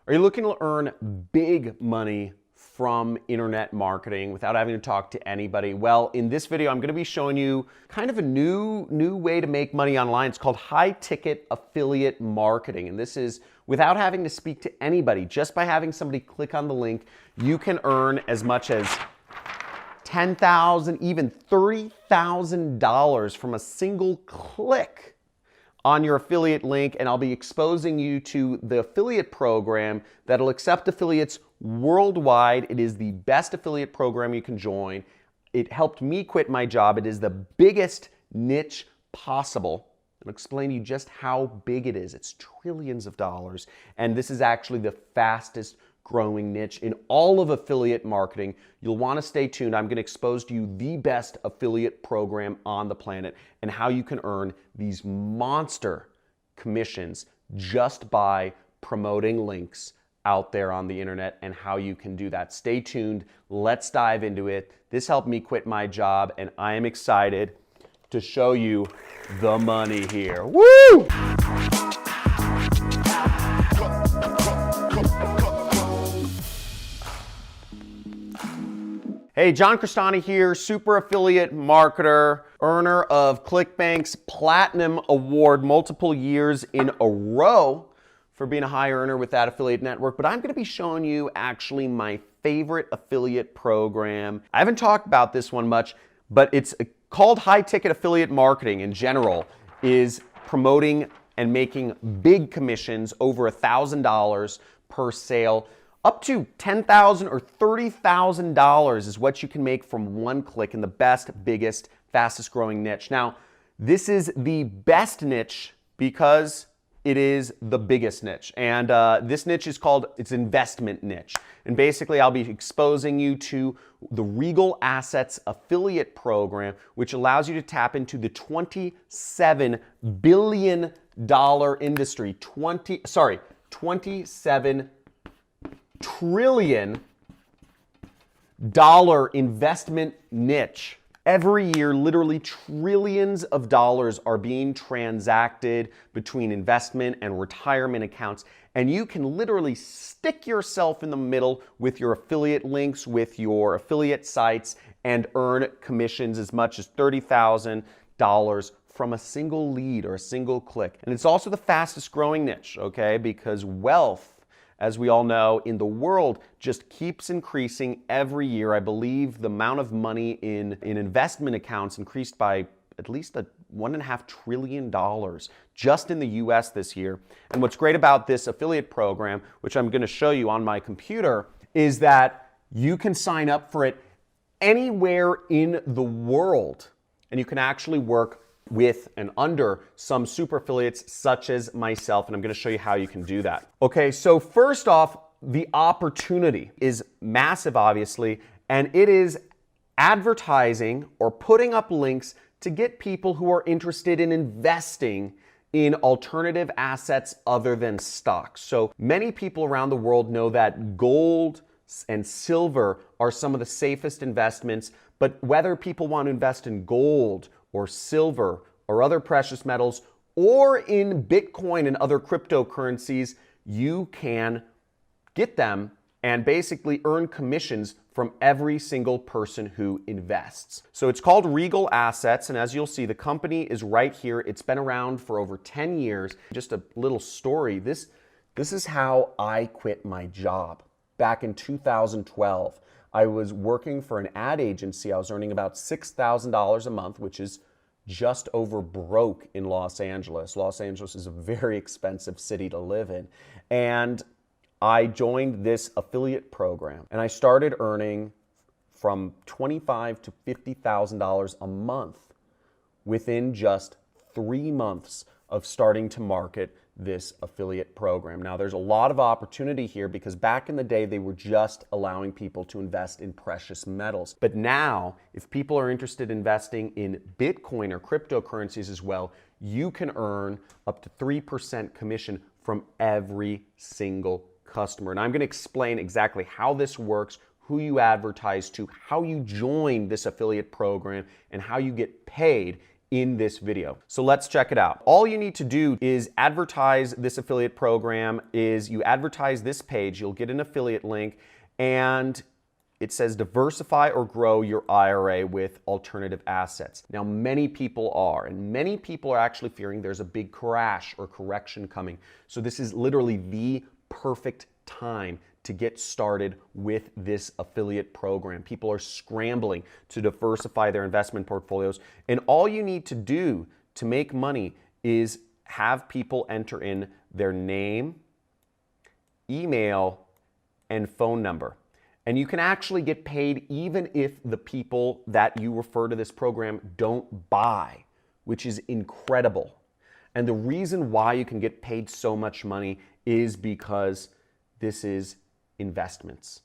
Are you looking to earn big money from internet marketing without having to talk to anybody? Well, in this video, I'm going to be showing you kind of a new way to make money online. It's called high ticket affiliate marketing. And this is without having to speak to anybody. Just by having somebody click on the link, you can earn as much as $10,000, even $30,000 from a single click on your affiliate link, and I'll be exposing you to the affiliate program that'll accept affiliates worldwide. It is the best affiliate program you can join. It helped me quit my job. It is the biggest niche possible. I'll explain to you just how big it is. It's trillions of dollars, and this is actually the fastest growing niche in all of affiliate marketing. You'll want to stay tuned. I'm going to expose to you the best affiliate program on the planet and how you can earn these monster commissions just by promoting links out there on the internet and how you can do that. Stay tuned. Let's dive into it. This helped me quit my job, and I am excited to show you the money here. Woo! Hey, John Crestani here, super affiliate marketer, earner of ClickBank's Platinum Award multiple years in a row for being a high earner with that affiliate network. But I'm going to be showing you actually my favorite affiliate program. I haven't talked about this one much, but it's called high ticket affiliate marketing in general, is promoting and making big commissions over $1,000 per sale. Up to $10,000 or $30,000 is what you can make from one click in the best, biggest, fastest growing niche. Now, this is the best niche because it is the biggest niche. And this niche is called, it's investment niche. And basically, I'll be exposing you to the Regal Assets affiliate program, which allows you to tap into the $27 billion industry. 27 trillion dollar investment niche. Every year, literally trillions of dollars are being transacted between investment and retirement accounts, and you can literally stick yourself in the middle with your affiliate links, with your affiliate sites, and earn commissions as much as $30,000 from a single lead or a single click. And it's also the fastest growing niche, okay? Because wealth, as we all know, in the world just keeps increasing every year. I believe the amount of money in investment accounts increased by at least $1.5 trillion just in the US this year. And what's great about this affiliate program, which I'm going to show you on my computer, is that you can sign up for it anywhere in the world, and you can actually work with and under some super affiliates such as myself, and I'm going to show you how you can do that. Okay, so first off, the opportunity is massive, obviously, and it is advertising or putting up links to get people who are interested in investing in alternative assets other than stocks. So many people around the world know that gold and silver are some of the safest investments, but whether people want to invest in gold or silver or other precious metals or in Bitcoin and other cryptocurrencies, you can get them and basically earn commissions from every single person who invests. So it's called Regal Assets, and as you'll see, the company is right here. It's been around for over 10 years. Just a little story. This is how I quit my job back in 2012. I was working for an ad agency. I was earning about $6,000 a month, which is just over broke in Los Angeles. Los Angeles is a very expensive city to live in. And I joined this affiliate program, and I started earning from $25,000 to $50,000 a month within just 3 months of starting to market this affiliate program. Now, there's a lot of opportunity here because back in the day, they were just allowing people to invest in precious metals. But now, if people are interested in investing in Bitcoin or cryptocurrencies as well, you can earn up to 3% commission from every single customer. And I'm going to explain exactly how this works, who you advertise to, how you join this affiliate program, and how you get paid in this video. So let's check it out. All you need to do is advertise this affiliate program. You advertise this page, you'll get an affiliate link, and it says diversify or grow your IRA with alternative assets. Now, many people are actually fearing there's a big crash or correction coming. So this is literally the perfect time to get started with this affiliate program. People are scrambling to diversify their investment portfolios, and all you need to do to make money is have people enter in their name, email, and phone number. And you can actually get paid even if the people that you refer to this program don't buy, which is incredible. And the reason why you can get paid so much money is because this is investments.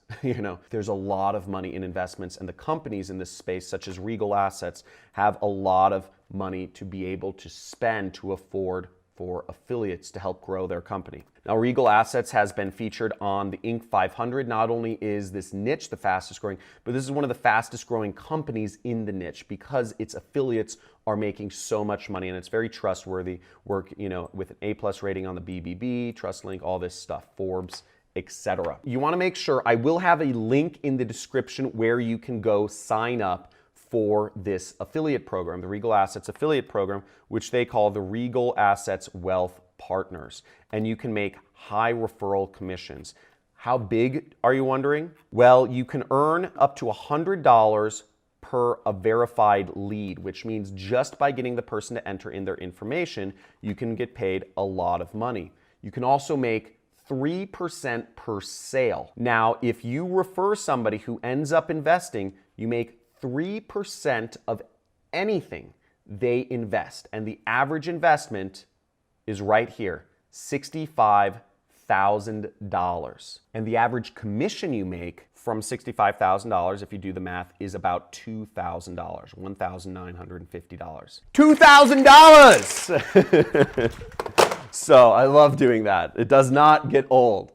There's a lot of money in investments, and the companies in this space, such as Regal Assets, have a lot of money to be able to spend to afford for affiliates to help grow their company. Now, Regal Assets has been featured on the Inc. 500. Not only is this niche the fastest growing, but this is one of the fastest growing companies in the niche because its affiliates are making so much money, and it's very trustworthy work, with an A+ rating on the BBB, TrustLink, all this stuff, Forbes, etc. You want to make sure, I will have a link in the description where you can go sign up for this affiliate program, the Regal Assets affiliate program, which they call the Regal Assets Wealth Partners. And you can make high referral commissions. How big, are you wondering? Well, you can earn up to $100 per a verified lead, which means just by getting the person to enter in their information, you can get paid a lot of money. You can also make 3% per sale. Now, if you refer somebody who ends up investing, you make 3% of anything they invest. And the average investment is right here, $65,000. And the average commission you make from $65,000, if you do the math, is about $2,000, $1,950. $2,000! So I love doing that. It does not get old.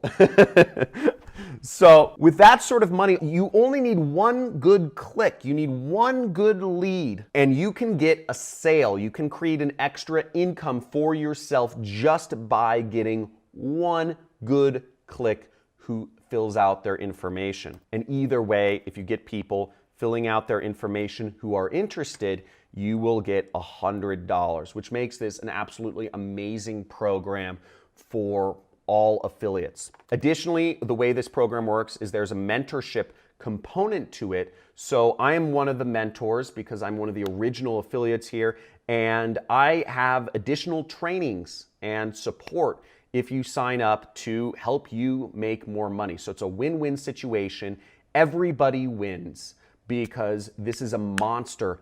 So with that sort of money, you only need one good click. You need one good lead, and you can get a sale. You can create an extra income for yourself just by getting one good click who fills out their information. And either way, if you get people filling out their information who are interested, you will get $100, which makes this an absolutely amazing program for all affiliates. Additionally, the way this program works is there's a mentorship component to it. So I am one of the mentors because I'm one of the original affiliates here, and I have additional trainings and support if you sign up to help you make more money. So it's a win-win situation. Everybody wins, because this is a monster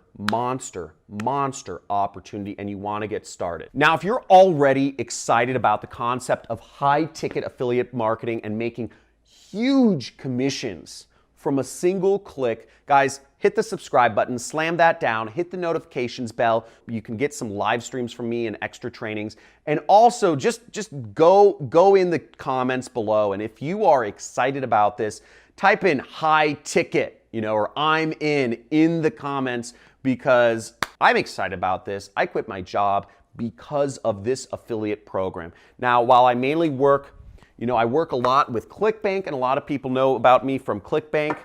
opportunity, and you want to get started. Now, if you're already excited about the concept of high-ticket affiliate marketing and making huge commissions from a single click, guys, hit the subscribe button, slam that down, hit the notifications bell. You can get some live streams from me and extra trainings. And also, just go in the comments below, and if you are excited about this, type in high ticket, or I'm in the comments, because I'm excited about this. I quit my job because of this affiliate program. Now, while I mainly work, I work a lot with ClickBank, and a lot of people know about me from ClickBank,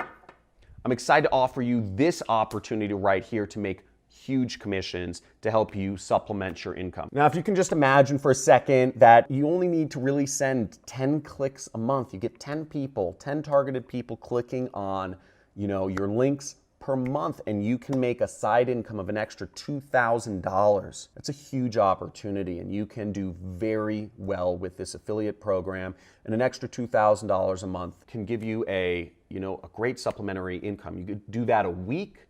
I'm excited to offer you this opportunity right here to make huge commissions to help you supplement your income. Now, if you can just imagine for a second that you only need to really send 10 clicks a month, you get 10 people, 10 targeted people clicking on your links per month, and you can make a side income of an extra $2,000. That's a huge opportunity, and you can do very well with this affiliate program. And an extra $2,000 a month can give you a great supplementary income. You could do that a week,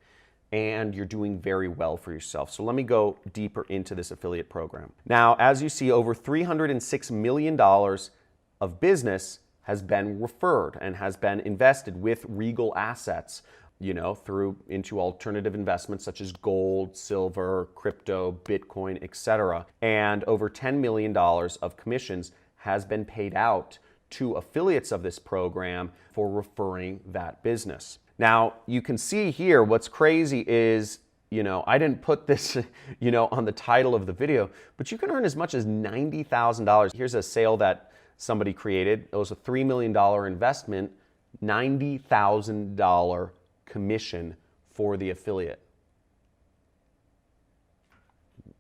and you're doing very well for yourself. So let me go deeper into this affiliate program. Now, as you see, over $306 million of business has been referred and has been invested with Regal Assets, into alternative investments such as gold, silver, crypto, Bitcoin, etc. And over $10 million of commissions has been paid out to affiliates of this program for referring that business. Now, you can see here, what's crazy is I didn't put this, on the title of the video, but you can earn as much as $90,000. Here's a sale that somebody created. It was a $3 million investment, $90,000 commission for the affiliate.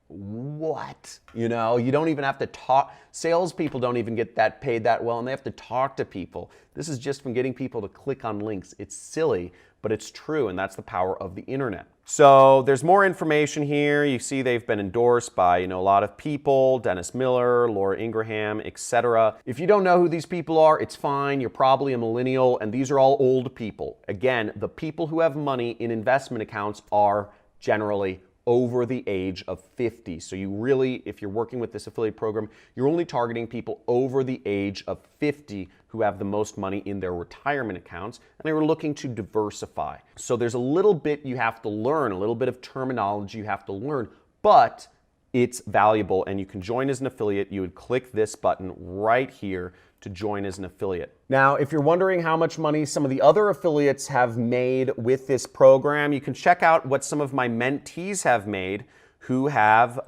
What? You don't even have to talk. Salespeople don't even get that paid that well, and they have to talk to people. This is just from getting people to click on links. It's silly, but it's true, and that's the power of the internet. So there's more information here. You see they've been endorsed by, a lot of people, Dennis Miller, Laura Ingraham, etc. If you don't know who these people are, it's fine. You're probably a millennial, and these are all old people. Again, the people who have money in investment accounts are generally over the age of 50. So you really, if you're working with this affiliate program, you're only targeting people over the age of 50 who have the most money in their retirement accounts, and they were looking to diversify. So there's a little bit you have to learn, a little bit of terminology you have to learn, but it's valuable, and you can join as an affiliate. You would click this button right here to join as an affiliate. Now, if you're wondering how much money some of the other affiliates have made with this program, you can check out what some of my mentees have made who have,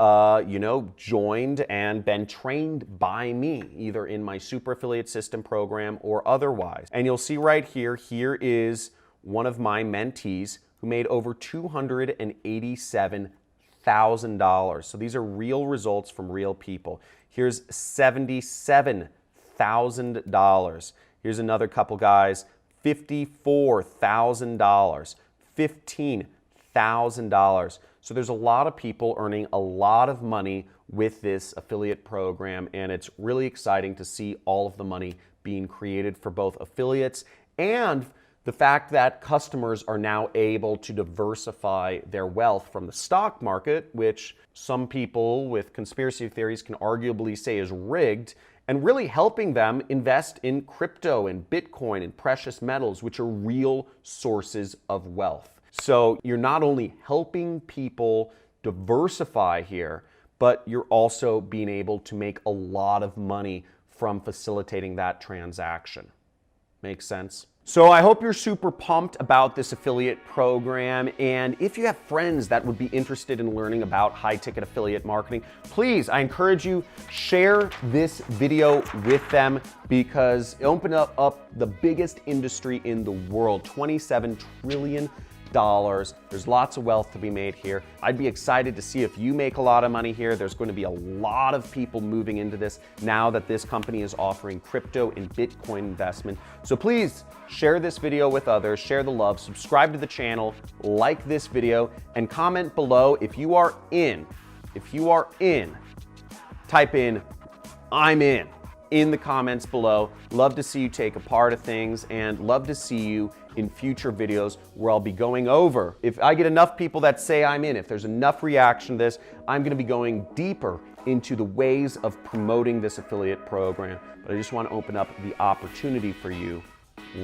joined and been trained by me, either in my super affiliate system program or otherwise. And you'll see right here, here is one of my mentees who made over $287,000. So these are real results from real people. Here's $77,000. Here's another couple guys, $54,000, $15,000. So there's a lot of people earning a lot of money with this affiliate program, and it's really exciting to see all of the money being created for both affiliates and the fact that customers are now able to diversify their wealth from the stock market, which some people with conspiracy theories can arguably say is rigged, and really helping them invest in crypto and Bitcoin and precious metals, which are real sources of wealth. So you're not only helping people diversify here, but you're also being able to make a lot of money from facilitating that transaction. Make sense? So I hope you're super pumped about this affiliate program, and if you have friends that would be interested in learning about high-ticket affiliate marketing, please, I encourage you, share this video with them, because it opened up the biggest industry in the world, $27 trillion. There's lots of wealth to be made here. I'd be excited to see if you make a lot of money here. There's going to be a lot of people moving into this now that this company is offering crypto and Bitcoin investment. So please share this video with others, share the love, subscribe to the channel, like this video, and comment below if you are in. If you are in, type in, "I'm in the comments below. Love to see you take a part of things, and love to see you in future videos where I'll be going over. If I get enough people that say I'm in, if there's enough reaction to this, I'm gonna be going deeper into the ways of promoting this affiliate program. But I just wanna open up the opportunity for you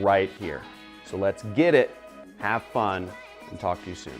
right here. So let's get it, have fun, and talk to you soon.